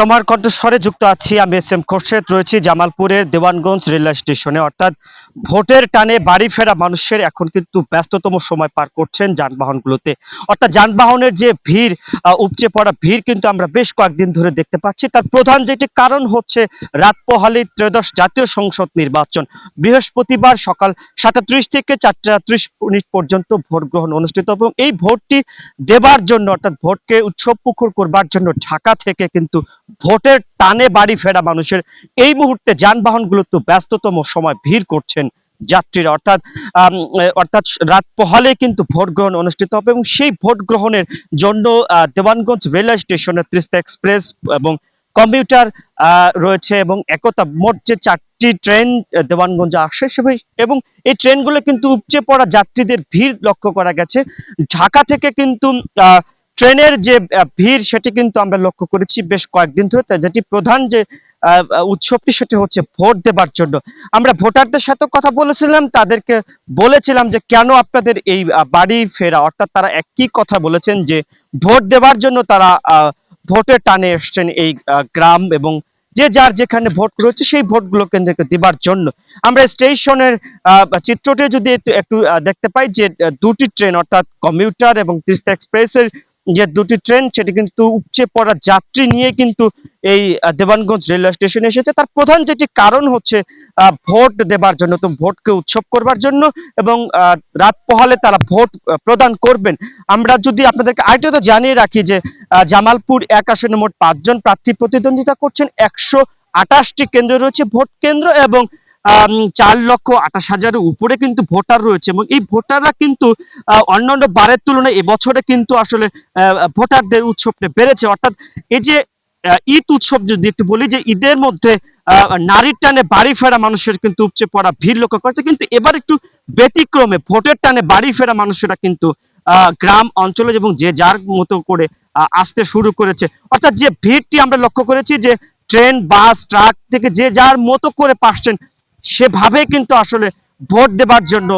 সময়ের কণ্ঠস্বরে যুক্ত আছি আমি এস এম খোরশেদ, রয়েছি জামালপুরের দেওয়ানগঞ্জ রেলওয়ে স্টেশনে। অর্থাৎ ভোটের টানে বাড়ি ফেরা মানুষের এখন কিন্তু ব্যস্ততম সময় পার করছেন যানবাহনগুলোতে। অর্থাৎ যানবাহনের যে ভিড়, উপচে পড়া ভিড় কিন্তু আমরা বেশ কয়েকদিন ধরে দেখতে পাচ্ছি। তার প্রধান যেটি কারণ হচ্ছে রাত পোহালে ত্রয়োদশ জাতীয় সংসদ নির্বাচন। বৃহস্পতিবার সকাল 7:30 থেকে 4:30 পর্যন্ত ভোট গ্রহণ অনুষ্ঠিত এবং এই ভোটটি দেবার জন্য, অর্থাৎ ভোটকে উৎসবমুখর করবার জন্য ঢাকা থেকে কিন্তু ভোটের টানে বাড়ি ফেরা মানুষের এই মুহূর্তে যানবাহনগুলোতে ব্যস্ততম সময় ভিড় করছেন যাত্রীরা। অর্থাৎ রাত পোহালে কিন্তু ভোট গ্রহণ অনুষ্ঠিত হবে এবং সেই ভোট গ্রহণের জন্য দেওয়ানগঞ্জ রেলওয়ে স্টেশনে তিস্তা এক্সপ্রেস এবং কমিউটার রয়েছে এবং একতা মোট যে 4টি ট্রেন দেওয়ানগঞ্জে আসে এবং এই ট্রেনগুলো কিন্তু উপচে পড়া যাত্রীদের ভিড় লক্ষ্য করা গেছে। ঢাকা থেকে কিন্তু ট্রেনের যে ভিড় সেটি কিন্তু আমরা লক্ষ্য করেছি বেশ কয়েকদিন ধরে। যেটি প্রধান যে উৎসবটি সেটি হচ্ছে ভোট দেবার জন্য। আমরা ভোটারদের সাথে কথা বলেছিলাম, তাদেরকে বলেছিলাম যে কেন আপনাদের এই বাড়ি ফেরা, অর্থাৎ তারা একই কথা বলেছেন যে ভোট দেবার জন্য তারা ভোটের টানে এসছেন এই গ্রাম এবং যে যার যেখানে ভোট রয়েছে সেই ভোটগুলো কেন্দ্রকে দিবার জন্য। আমরা স্টেশনের চিত্রটি যদি একটু একটু দেখতে পাই যে দুটি ট্রেন অর্থাৎ কমিউটার এবং তিস্তা এক্সপ্রেসের যে দুটি ট্রেন সেটি কিন্তু উপচে পড়া যাত্রী নিয়ে কিন্তু এই দেওয়ানগঞ্জ রেলওয়ে স্টেশনে এসেছে। তার প্রধান যেটি কারণ হচ্ছে ভোট দেবার জন্য, তো ভোটকে উৎসব করবার জন্য এবং রাত পোহালে তারা ভোট প্রদান করবেন। আমরা যদি আপনাদেরকে আরেকটু জানিয়ে রাখি যে জামালপুর 1 আসনে মোট 5 জন প্রার্থী প্রতিদ্বন্দ্বিতা করছেন। 128টি কেন্দ্র রয়েছে ভোট কেন্দ্র এবং 4,28,000-এর উপরে কিন্তু ভোটার রয়েছে এবং এই ভোটাররা কিন্তু অন্যান্য বারের তুলনায় এবছরে কিন্তু আসলে ভোটারদের উৎসবটা বেড়েছে। অর্থাৎ এই যে ঈদ উৎসব যদি একটু বলি যে ঈদের মধ্যে নারীর টানে বাড়ি ফেরা মানুষের কিন্তু উপচে পড়া ভিড় লক্ষ্য করেছে, কিন্তু এবার একটু ব্যতিক্রমে ভোটের টানে বাড়ি ফেরা মানুষেরা কিন্তু গ্রাম অঞ্চলে এবং যে যার মতো করে আসতে শুরু করেছে। অর্থাৎ যে ভিড়টি আমরা লক্ষ্য করেছি যে ট্রেন, বাস, ট্রাক থেকে যে যার মতো করে পাচ্ছেন সেভাবে কিন্তু আসলে ভোট দেবার জন্য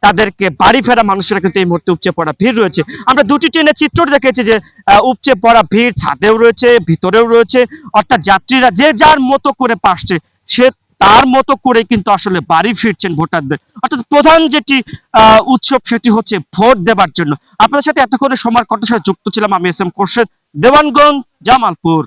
তাদেরকে বাড়ি ফেরা মানুষেরা কিন্তু এই মুহূর্তে উপচে পড়া ভিড় রয়েছে। আমরা দুটি ট্রেনের চিত্র দেখেছি যে উপচে পড়া ভিড় ছাদেও রয়েছে, ভিতরেও রয়েছে। অর্থাৎ যাত্রীরা যে যার মতো করে পাচ্ছে সে তার মতো করে কিন্তু আসলে বাড়ি ফিরছেন ভোটারদের। অর্থাৎ প্রধান যেটি উৎসব সেটি হচ্ছে ভোট দেবার জন্য। আপনাদের সাথে এতক্ষণে সময়ের কণ্ঠস্বরে যুক্ত ছিলাম আমি এস এম খোরশেদ, দেওয়ানগঞ্জ, জামালপুর।